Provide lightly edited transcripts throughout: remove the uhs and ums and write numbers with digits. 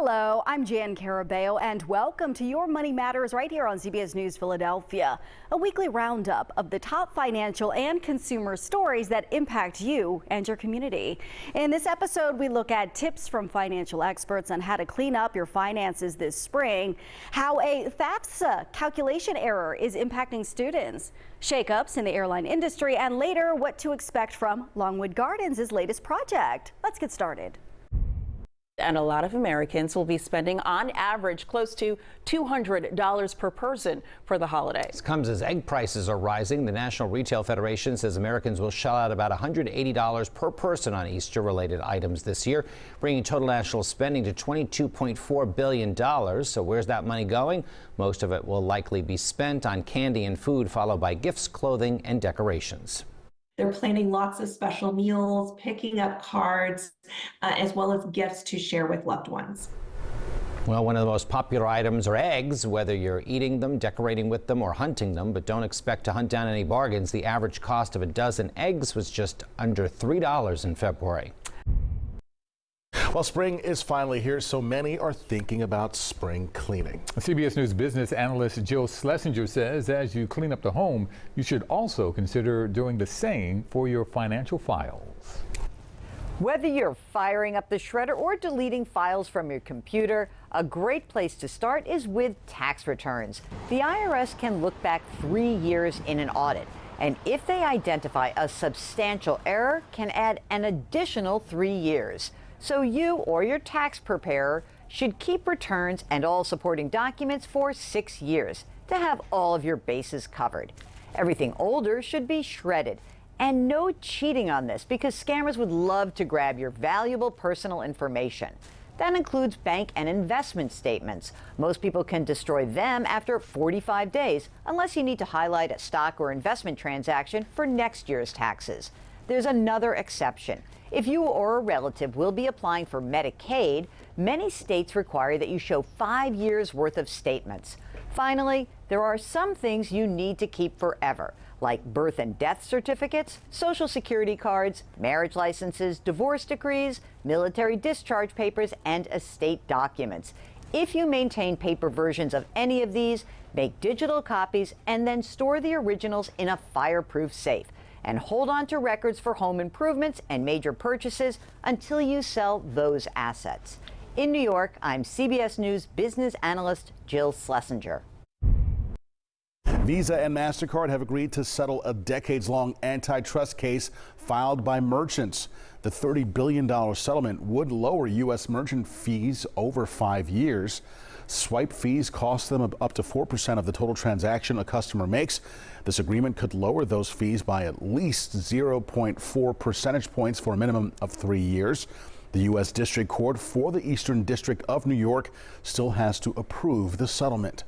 Hello, I'm Jan Carabeo, and welcome to Your Money Matters right here on CBS News Philadelphia, a weekly roundup of the top financial and consumer stories that impact you and your community. In this episode, we look at tips from financial experts on how to clean up your finances this spring, how a FAFSA calculation error is impacting students, shakeups in the airline industry, and later what to expect from Longwood Gardens' latest project. Let's get started. And a lot of Americans will be spending on average close to $200 per person for the holidays. This comes as egg prices are rising. The National Retail Federation says Americans will shell out about $180 per person on Easter-related items this year, bringing total national spending to $22.4 billion. So where's that money going? Most of it will likely be spent on candy and food, followed by gifts, clothing, and decorations. They're planning lots of special meals, picking up cards, as well as gifts to share with loved ones. Well, one of the most popular items are eggs, whether you're eating them, decorating with them, or hunting them. But don't expect to hunt down any bargains. The average cost of a dozen eggs was just under $3 in February. Well, spring is finally here, so many are thinking about spring cleaning. CBS News business analyst Jill Schlesinger says as you clean up the home, you should also consider doing the same for your financial files. Whether you're firing up the shredder or deleting files from your computer, a great place to start is with tax returns. The IRS can look back 3 years in an audit, and if they identify a substantial error, can add an additional 3 years. So you or your tax preparer should keep returns and all supporting documents for 6 years to have all of your bases covered. Everything older should be shredded. And no cheating on this, because scammers would love to grab your valuable personal information. That includes bank and investment statements. Most people can destroy them after 45 days, unless you need to highlight a stock or investment transaction for next year's taxes. There's another exception. If you or a relative will be applying for Medicaid, many states require that you show 5 years worth of statements. Finally, there are some things you need to keep forever, like birth and death certificates, Social Security cards, marriage licenses, divorce decrees, military discharge papers, and estate documents. If you maintain paper versions of any of these, make digital copies and then store the originals in a fireproof safe. And hold on to records for home improvements and major purchases until you sell those assets. In New York, I'm CBS News business analyst Jill Schlesinger. Visa and MasterCard have agreed to settle a decades-long antitrust case filed by merchants. The $30 billion settlement would lower U.S. merchant fees over 5 years. Swipe fees cost them up to 4% of the total transaction a customer makes. This agreement could lower those fees by at least 0.4 percentage points for a minimum of 3 years. The U.S. District Court for the Eastern District of New York still has to approve the settlement.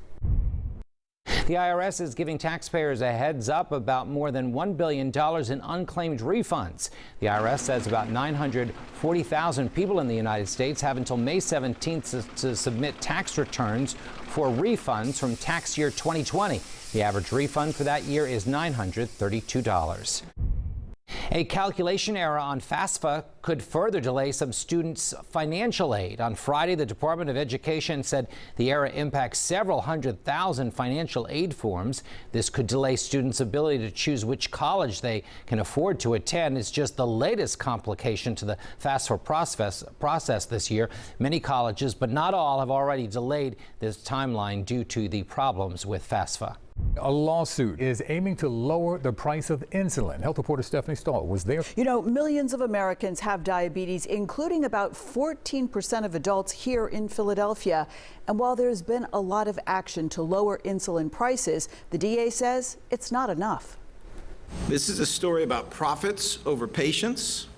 The IRS is giving taxpayers a heads up about more than $1 billion in unclaimed refunds. The IRS says about 940,000 people in the United States have until May 17th to submit tax returns for refunds from tax year 2020. The average refund for that year is $932. A calculation error on FAFSA could further delay some students' financial aid. On Friday, the Department of Education said the error impacts several 100,000 financial aid forms. This could delay students' ability to choose which college they can afford to attend. It's just the latest complication to the FAFSA process this year. Many colleges, but not all, have already delayed this timeline due to the problems with FAFSA. A lawsuit is aiming to lower the price of insulin. Health reporter Stephanie Stahl was there. You know, millions of Americans have diabetes, including about 14% of adults here in Philadelphia. And while there's been a lot of action to lower insulin prices, the DA says it's not enough. This is a story about profits over patients.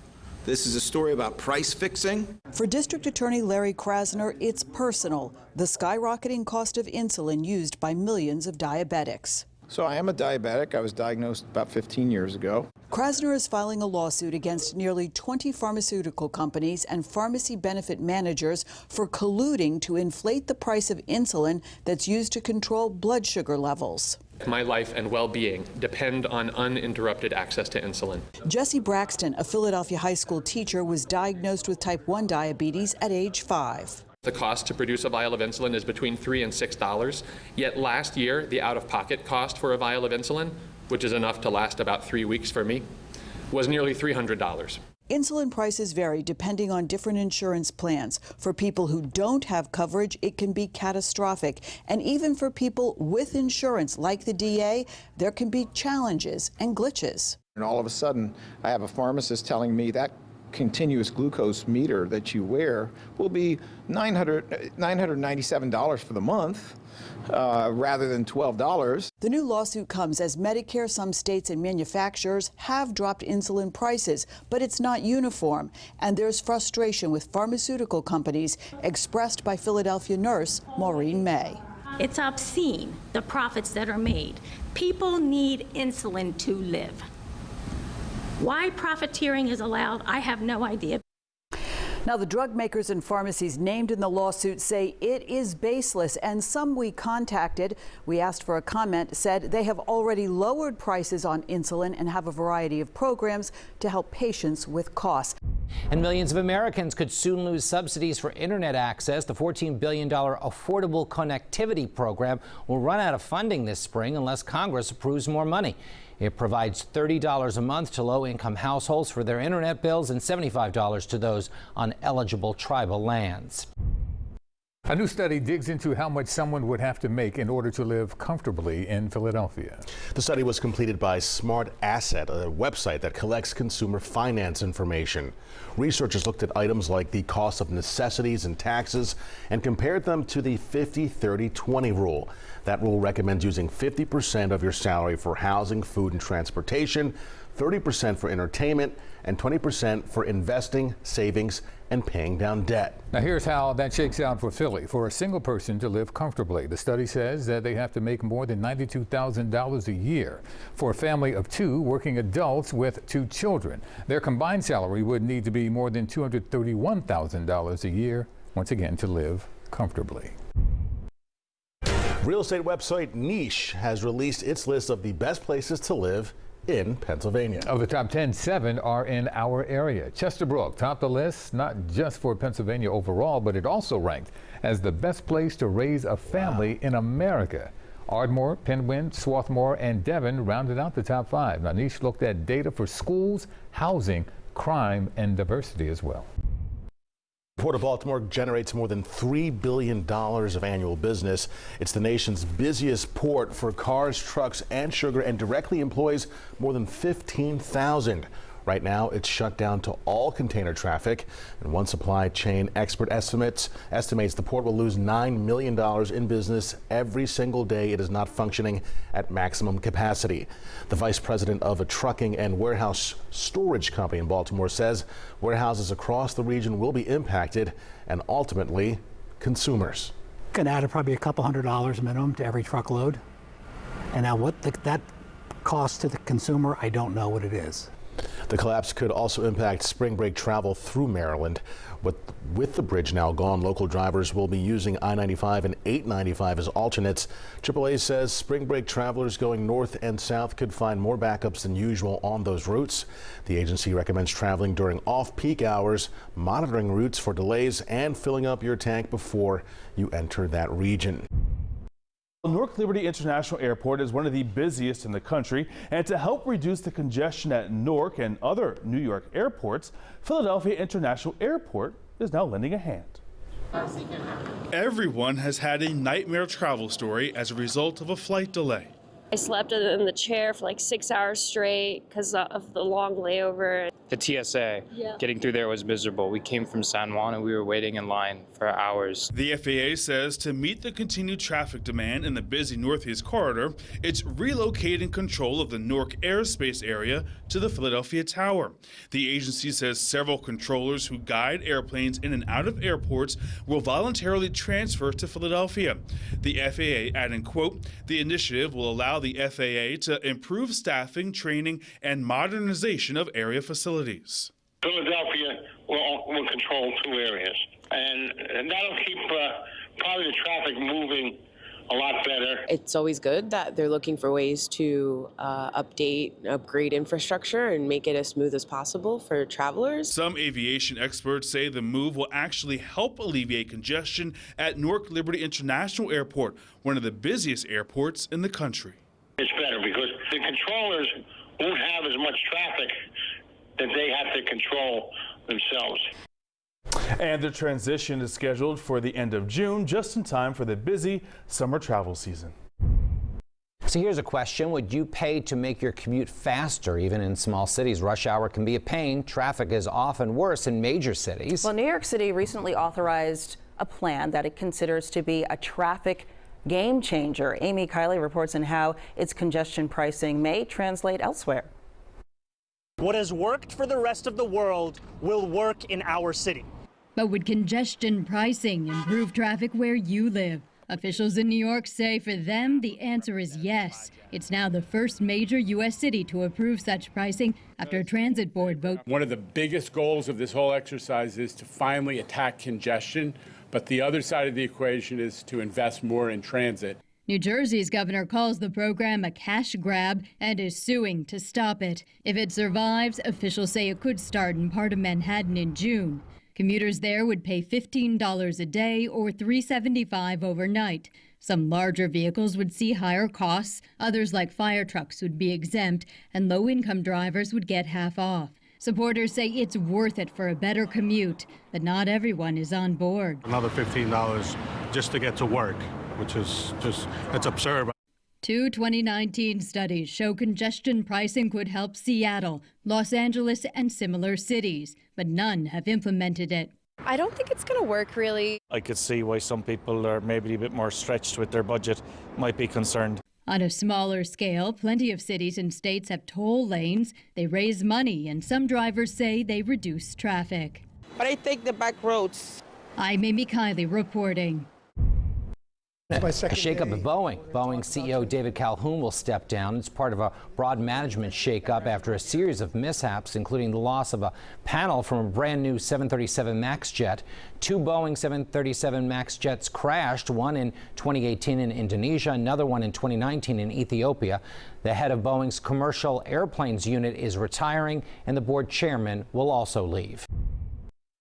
This is a story about price fixing. For District Attorney Larry Krasner, it's personal, the skyrocketing cost of insulin used by millions of diabetics. So I am a diabetic. I was diagnosed about 15 years ago. Krasner is filing a lawsuit against nearly 20 pharmaceutical companies and pharmacy benefit managers for colluding to inflate the price of insulin that's used to control blood sugar levels. My life and well-being depend on uninterrupted access to insulin. Jesse Braxton, a Philadelphia high school teacher, was diagnosed with type 1 diabetes at age 5. The cost to produce a vial of insulin is between $3 and $6. Yet last year, the out-of-pocket cost for a vial of insulin, which is enough to last about 3 weeks for me, was nearly $300. Insulin prices vary depending on different insurance plans. For people who don't have coverage, it can be catastrophic. And even for people with insurance, like the DA, there can be challenges and glitches. And all of a sudden, I have a pharmacist telling me that continuous glucose meter that you wear will be $997 for the month rather than $12. The new lawsuit comes as Medicare, some states and manufacturers have dropped insulin prices, but it's not uniform. And there's frustration with pharmaceutical companies expressed by Philadelphia nurse Maureen May. It's obscene, the profits that are made. People need insulin to live. Why profiteering is allowed, I have no idea. Now, the drug makers and pharmacies named in the lawsuit say it is baseless, and some we contacted, we asked for a comment, said they have already lowered prices on insulin and have a variety of programs to help patients with costs. And millions of Americans could soon lose subsidies for internet access. The $14 billion Affordable Connectivity Program will run out of funding this spring unless Congress approves more money. It provides $30 a month to low-income households for their internet bills and $75 to those on eligible tribal lands. A new study digs into how much someone would have to make in order to live comfortably in Philadelphia. The study was completed by Smart Asset, a website that collects consumer finance information. Researchers looked at items like the cost of necessities and taxes and compared them to the 50-30-20 rule. That rule recommends using 50% of your salary for housing, food, and transportation, 30% for entertainment, and 20% for investing, savings, and paying down debt. Now here's how that shakes out for Philly. For a single person to live comfortably, the study says that they have to make more than $92,000 a year. For a family of 2 working adults with 2 children, their combined salary would need to be more than $231,000 a year, once again, to live comfortably. Real estate website Niche has released its list of the best places to live in Pennsylvania. Of the top 10, 7 are in our area. Chesterbrook topped the list, not just for Pennsylvania overall, but it also ranked as the best place to raise a family in America. Ardmore, Penwyn, Swarthmore, and Devon rounded out the top 5. Now, Niche looked at data for schools, housing, crime, and diversity as well. Port of Baltimore generates more than $3 billion of annual business. It's the nation's busiest port for cars, trucks, and sugar, and directly employs more than 15,000. Right now, it's shut down to all container traffic, and one supply chain expert estimates the port will lose $9 million in business every single day it is not functioning at maximum capacity. The vice president of a trucking and warehouse storage company in Baltimore says warehouses across the region will be impacted, and ultimately consumers. Can add probably a couple $100 minimum to every truckload, and now what that costs to the consumer, I don't know what it is. The collapse could also impact spring break travel through Maryland. With the bridge now gone, local drivers will be using I-95 and 895 as alternates. AAA says spring break travelers going north and south could find more backups than usual on those routes. The agency recommends traveling during off-peak hours, monitoring routes for delays, and filling up your tank before you enter that region. Newark Liberty International Airport is one of the busiest in the country, and to help reduce the congestion at Newark and other New York airports, Philadelphia International Airport is now lending a hand. Everyone has had a nightmare travel story as a result of a flight delay. I slept in the chair for like 6 hours straight because of the long layover. The TSA, getting through there was miserable. We came from San Juan and we were waiting in line for hours. The FAA says to meet the continued traffic demand in the busy Northeast corridor, it's relocating control of the Newark airspace area to the Philadelphia Tower. The agency says several controllers who guide airplanes in and out of airports will voluntarily transfer to Philadelphia. The FAA adding, quote, the initiative will allow the FAA to improve staffing, training, and modernization of area facilities. Philadelphia will control 2 areas, and that'll keep probably the traffic moving a lot better. It's always good that they're looking for ways to upgrade infrastructure and make it as smooth as possible for travelers. Some aviation experts say the move will actually help alleviate congestion at Newark Liberty International Airport, one of the busiest airports in the country. It's better because the controllers won't have as much traffic that they have to control themselves. And the transition is scheduled for the end of June, just in time for the busy summer travel season. So here's a question. Would you pay to make your commute faster? Even in small cities, rush hour can be a pain. Traffic is often worse in major cities. Well, New York City recently authorized a plan that it considers to be a traffic game changer. Amy Kiley reports on how its congestion pricing may translate elsewhere. What has worked for the rest of the world will work in our city. But would congestion pricing improve traffic where you live? Officials in New York say for them, the answer is yes. It's now the first major U.S. city to approve such pricing after a transit board vote. One of the biggest goals of this whole exercise is to finally attack congestion, but the other side of the equation is to invest more in transit. New Jersey's governor calls the program a cash grab and is suing to stop it. If it survives, officials say it could start in part of Manhattan in June. Commuters there would pay $15 a day or $3.75 overnight. Some larger vehicles would see higher costs. Others, like fire trucks, would be exempt, and low-income drivers would get half off. Supporters say it's worth it for a better commute, but not everyone is on board. Another $15 just to get to work, which is that's absurd. Two 2019 studies show congestion pricing could help Seattle, Los Angeles, and similar cities, but none have implemented it. I don't think it's going to work, really. I could see why some people are maybe a bit more stretched with their budget, might be concerned. On a smaller scale, plenty of cities and states have toll lanes. They raise money, and some drivers say they reduce traffic. But I take the back roads. I'm Amy Kiley reporting. A shakeup at Boeing. Boeing CEO David Calhoun will step down. It's part of a broad management shakeup after a series of mishaps, including the loss of a panel from a brand new 737 MAX jet. Two Boeing 737 MAX jets crashed, one in 2018 in Indonesia, another one in 2019 in Ethiopia. The head of Boeing's commercial airplanes unit is retiring, and the board chairman will also leave.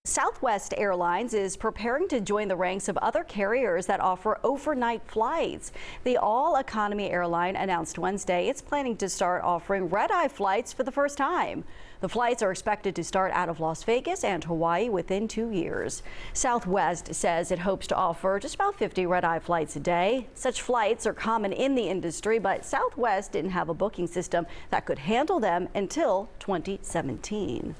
Southwest Airlines is preparing to join the ranks of other carriers that offer overnight flights. The all-economy airline announced Wednesday it's planning to start offering Redeye flights for the first time. The flights are expected to start out of Las Vegas and Hawaii within 2 years. Southwest says it hopes to offer just about 50 Redeye flights a day. Such flights are common in the industry, but Southwest didn't have a booking system that could handle them until 2017.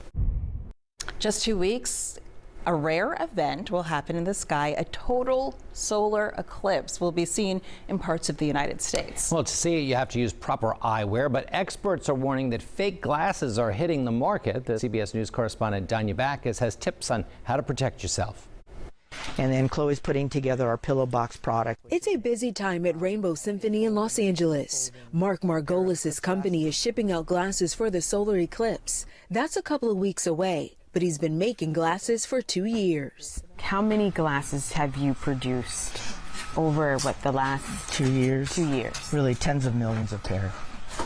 Just 2 weeks, a rare event will happen in the sky. A total solar eclipse will be seen in parts of the United States. Well, to see it, you have to use proper eyewear, but experts are warning that fake glasses are hitting the market. The CBS News correspondent Danya Backus has tips on how to protect yourself. And then Chloe's putting together our pillow box product. It's a busy time at Rainbow Symphony in Los Angeles. Mark Margolis' company is shipping out glasses for the solar eclipse. That's a couple of weeks away, but he's been making glasses for 2 years. How many glasses have you produced over, the last 2 years? 2 years. Really tens of millions of pairs.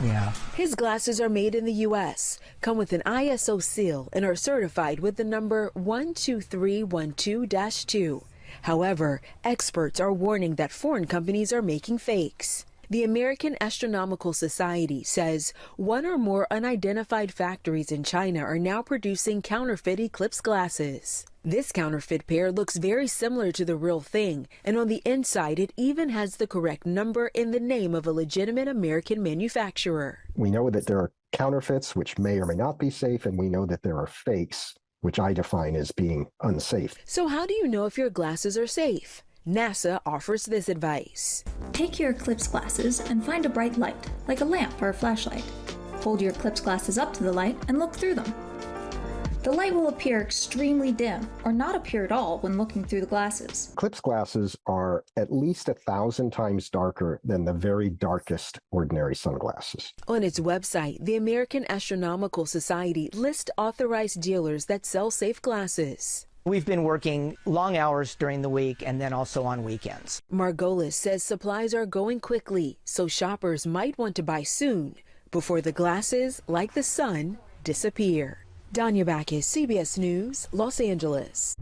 Yeah. His glasses are made in the U.S., come with an ISO seal, and are certified with the number 12312-2. However, experts are warning that foreign companies are making fakes. The American Astronomical Society says one or more unidentified factories in China are now producing counterfeit eclipse glasses. This counterfeit pair looks very similar to the real thing, and on the inside it even has the correct number in the name of a legitimate American manufacturer. We know that there are counterfeits, which may or may not be safe, and we know that there are fakes, which I define as being unsafe. So how do you know if your glasses are safe? NASA offers this advice. Take your eclipse glasses and find a bright light, like a lamp or a flashlight. Hold your eclipse glasses up to the light and look through them. The light will appear extremely dim or not appear at all when looking through the glasses. Eclipse glasses are at least 1,000 times darker than the very darkest ordinary sunglasses. On its website, the American Astronomical Society lists authorized dealers that sell safe glasses. We've been working long hours during the week and then also on weekends. Margolis says supplies are going quickly, so shoppers might want to buy soon before the glasses, like the sun, disappear. Danya Bacchus, CBS News, Los Angeles.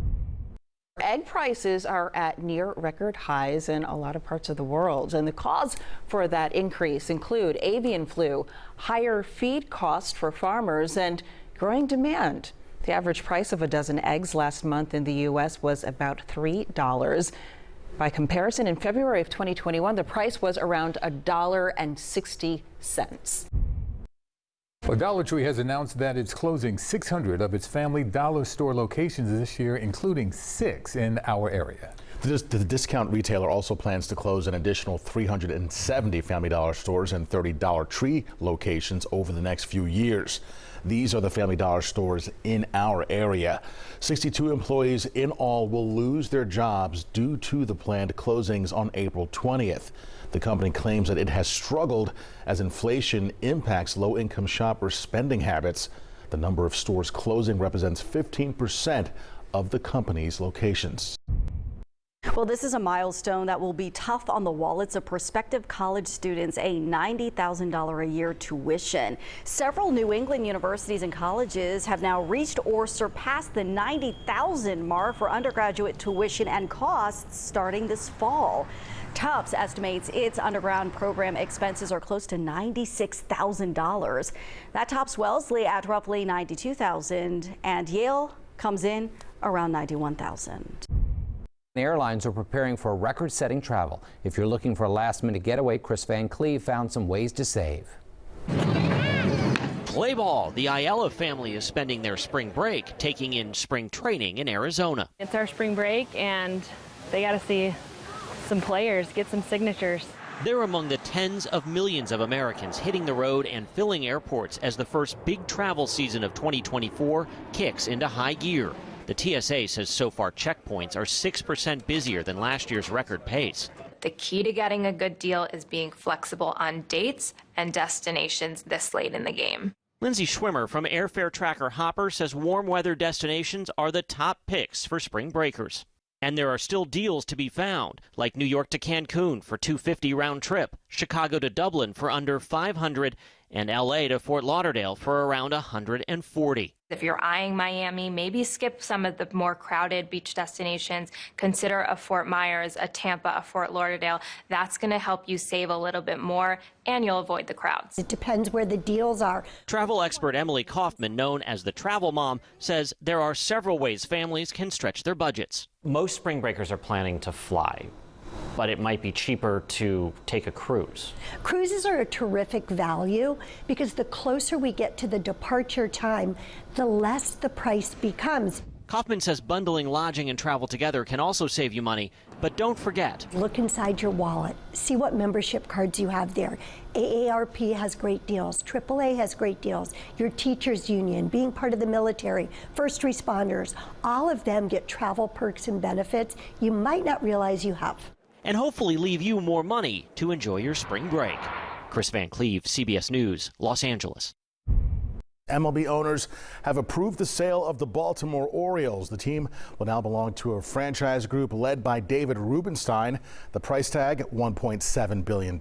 Egg prices are at near record highs in a lot of parts of the world, and the cause for that increase include avian flu, higher feed costs for farmers, and growing demand. The average price of a dozen eggs last month in the U.S. was about $3. By comparison, in February of 2021, the price was around $1.60. Well, Dollar Tree has announced that it's closing 600 of its Family Dollar store locations this year, including 6 in our area. The discount retailer also plans to close an additional 370 Family Dollar stores and 30 Dollar Tree locations over the next few years. These are the Family Dollar stores in our area. 62 employees in all will lose their jobs due to the planned closings on April 20th. The company claims that it has struggled as inflation impacts low-income shoppers' spending habits. The number of stores closing represents 15% of the company's locations. Well, this is a milestone that will be tough on the wallets of prospective college students, a $90,000 a year tuition. Several New England universities and colleges have now reached or surpassed the $90,000 mark for undergraduate tuition and costs starting this fall. Tufts estimates its undergrad program expenses are close to $96,000. That tops Wellesley at roughly $92,000, and Yale comes in around $91,000. Airlines are preparing for record-setting travel. If you're looking for a last-minute getaway, Chris Van Cleve found some ways to save. Play ball. The Ayala family is spending their spring break taking in spring training in Arizona. It's our spring break, and they got to see some players, get some signatures. They're among the tens of millions of Americans hitting the road and filling airports as the first big travel season of 2024 kicks into high gear. The TSA says so far checkpoints are 6% busier than last year's record pace. The key to getting a good deal is being flexible on dates and destinations this late in the game. Lindsay Schwimmer from airfare tracker Hopper says warm weather destinations are the top picks for spring breakers. And there are still deals to be found, like New York to Cancun for $250 round trip, Chicago to Dublin for under $500, and LA to Fort Lauderdale for around $140. If you're eyeing Miami, maybe skip some of the more crowded beach destinations. Consider a Fort Myers, a Tampa, a Fort Lauderdale. That's going to help you save a little bit more, and you'll avoid the crowds. It depends where the deals are. Travel expert Emily Kaufman, known as the Travel Mom, says there are several ways families can stretch their budgets. Most spring breakers are planning to fly, but it might be cheaper to take a cruise. Cruises are a terrific value because the closer we get to the departure time, the less the price becomes. Kaufman says bundling lodging and travel together can also save you money, but don't forget. Look inside your wallet. See what membership cards you have there. AARP has great deals. AAA has great deals. Your teachers union, being part of the military, first responders, all of them get travel perks and benefits you might not realize you have. And hopefully leave you more money to enjoy your spring break. Chris Van Cleve, CBS News, Los Angeles. MLB owners have approved the sale of the Baltimore Orioles. The team will now belong to a franchise group led by David Rubenstein. The price tag, $1.7 billion.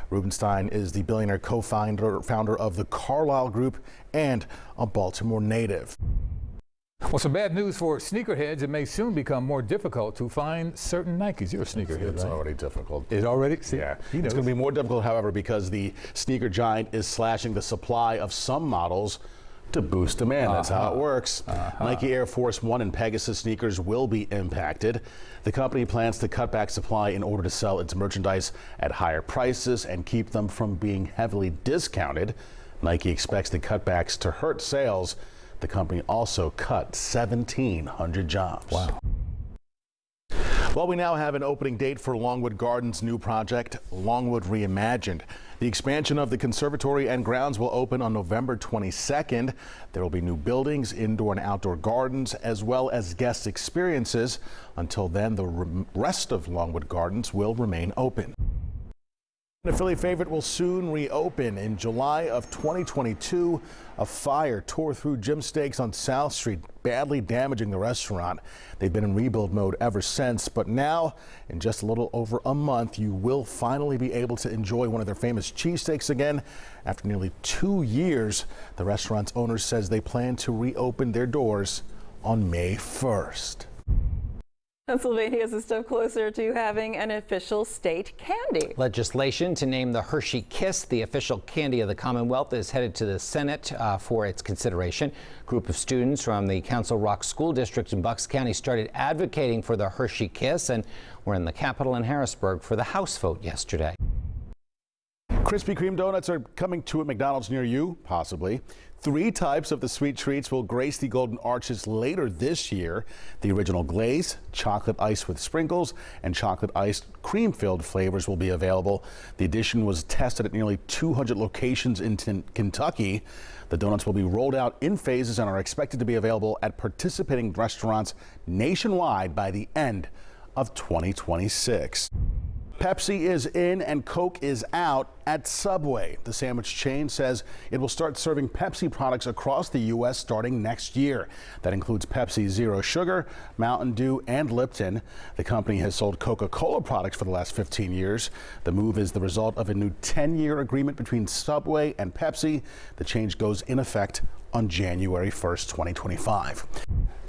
Rubenstein is the billionaire co-founder of the Carlyle Group and a Baltimore native. Well, some bad news for sneakerheads. It may soon become more difficult to find certain Nikes. You're a sneakerhead, It's right? already difficult. It's already? See, yeah. It's going to be more difficult, however, because the sneaker giant is slashing the supply of some models to boost demand. That's how it works. Nike Air Force One and Pegasus sneakers will be impacted. The company plans to cut back supply in order to sell its merchandise at higher prices and keep them from being heavily discounted. Nike expects the cutbacks to hurt sales. The company also cut 1,700 jobs. Wow. Well, we now have an opening date for Longwood Gardens' new project, Longwood Reimagined. The expansion of the conservatory and grounds will open on November 22nd. There will be new buildings, indoor and outdoor gardens, as well as guest experiences. Until then, the rest of Longwood Gardens will remain open. The Philly favorite will soon reopen. In July of 2022, a fire tore through Jim's Steaks on South Street, badly damaging the restaurant. They've been in rebuild mode ever since, but now, in just a little over a month, you will finally be able to enjoy one of their famous cheesesteaks again. After nearly 2 years, the restaurant's owner says they plan to reopen their doors on May 1st. Pennsylvania is a step closer to having an official state candy. Legislation to name the Hershey Kiss the official candy of the Commonwealth is headed to the Senate for its consideration. A group of students from the Council Rock School District in Bucks County started advocating for the Hershey Kiss and were in the Capitol in Harrisburg for the House vote yesterday. Krispy Kreme donuts are coming to a McDonald's near you, possibly. 3 types of the sweet treats will grace the Golden Arches later this year. The original glaze, chocolate ice with sprinkles, and chocolate iced cream-filled flavors will be available. The addition was tested at nearly 200 locations in Kentucky. The donuts will be rolled out in phases and are expected to be available at participating restaurants nationwide by the end of 2026. Pepsi is in and Coke is out at Subway. The sandwich chain says it will start serving Pepsi products across the U.S. starting next year. That includes Pepsi Zero Sugar, Mountain Dew, and Lipton. The company has sold Coca-Cola products for the last 15 years. The move is the result of a new 10-year agreement between Subway and Pepsi. The change goes in effect on January 1st, 2025.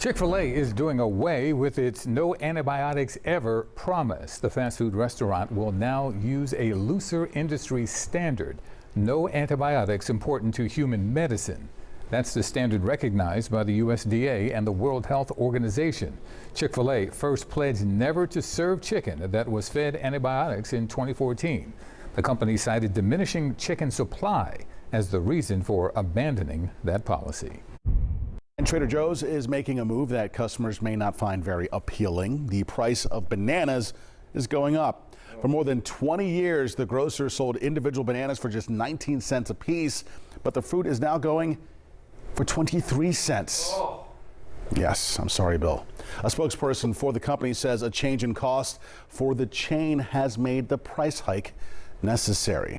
Chick-fil-A is doing away with its no antibiotics ever promise. The fast food restaurant will now use a looser industry standard. No antibiotics important to human medicine. That's the standard recognized by the USDA and the World Health Organization. Chick-fil-A first pledged never to serve chicken that was fed antibiotics in 2014. The company cited diminishing chicken supply as the reason for abandoning that policy. And Trader Joe's is making a move that customers may not find very appealing. The price of bananas is going up. For more than 20 years, the grocer sold individual bananas for just 19 cents a piece, but the fruit is now going for 23 cents. Oh. Yes, I'm sorry, Bill. A spokesperson for the company says a change in cost for the chain has made the price hike necessary.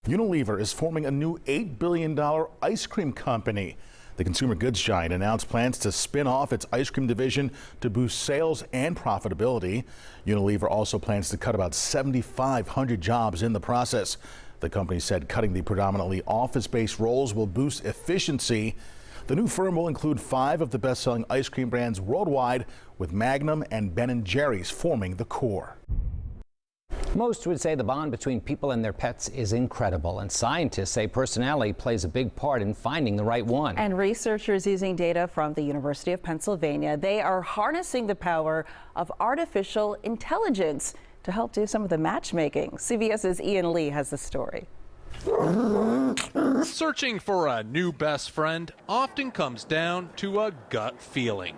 Unilever is forming a new $8 billion ice cream company. The consumer goods giant announced plans to spin off its ice cream division to boost sales and profitability. Unilever also plans to cut about 7,500 jobs in the process. The company said cutting the predominantly office-based roles will boost efficiency. The new firm will include 5 of the best-selling ice cream brands worldwide, with Magnum and Ben & Jerry's forming the core. Most would say the bond between people and their pets is incredible, and scientists say personality plays a big part in finding the right one. And researchers using data from the University of Pennsylvania, they are harnessing the power of artificial intelligence to help do some of the matchmaking. CBS's Ian Lee has the story. Searching for a new best friend often comes down to a gut feeling.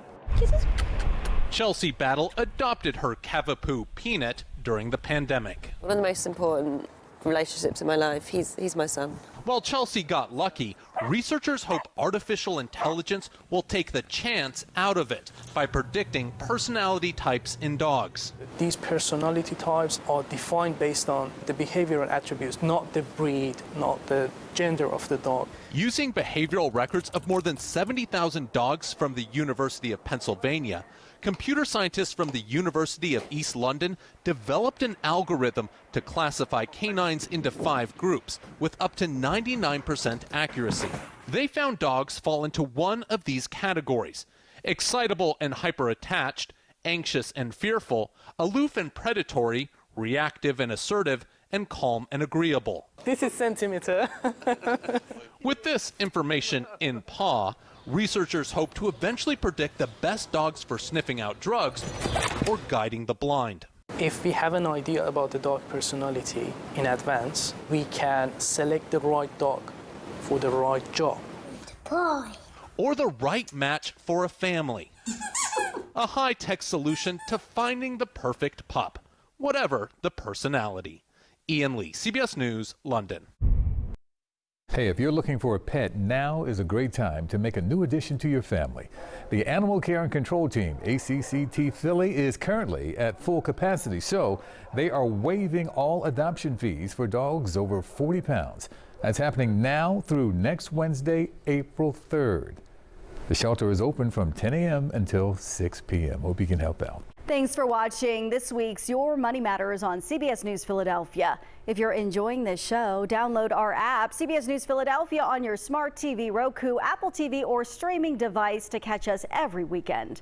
Chelsea Battle adopted her Cavapoo Peanut during the pandemic. One of the most important relationships in my life. He's my son. While Chelsea got lucky, researchers hope artificial intelligence will take the chance out of it by predicting personality types in dogs. These personality types are defined based on the behavioral attributes, not the breed, not the gender of the dog. Using behavioral records of more than 70,000 dogs from the University of Pennsylvania, computer scientists from the University of East London developed an algorithm to classify canines into 5 groups with up to 99% accuracy. They found dogs fall into one of these categories: excitable and hyper-attached, anxious and fearful, aloof and predatory, reactive and assertive, and calm and agreeable. This is centimeter. With this information in paw, researchers hope to eventually predict the best dogs for sniffing out drugs or guiding the blind. If we have an idea about the dog personality in advance, we can select the right dog for the right job. Or the right match for a family. A high-tech solution to finding the perfect pup, whatever the personality. Ian Lee, CBS News, London. Hey, if you're looking for a pet, now is a great time to make a new addition to your family. The Animal Care and Control Team, ChickfilA, is currently at full capacity, so they are waiving all adoption fees for dogs over 40 pounds. That's happening now through next Wednesday, April 3rd. The shelter is open from 10 a.m. until 6 p.m. Hope you can help out. Thanks for watching this week's Your Money Matters on CBS News Philadelphia. If you're enjoying this show, download our app, CBS News Philadelphia, on your smart TV, Roku, Apple TV, or streaming device to catch us every weekend.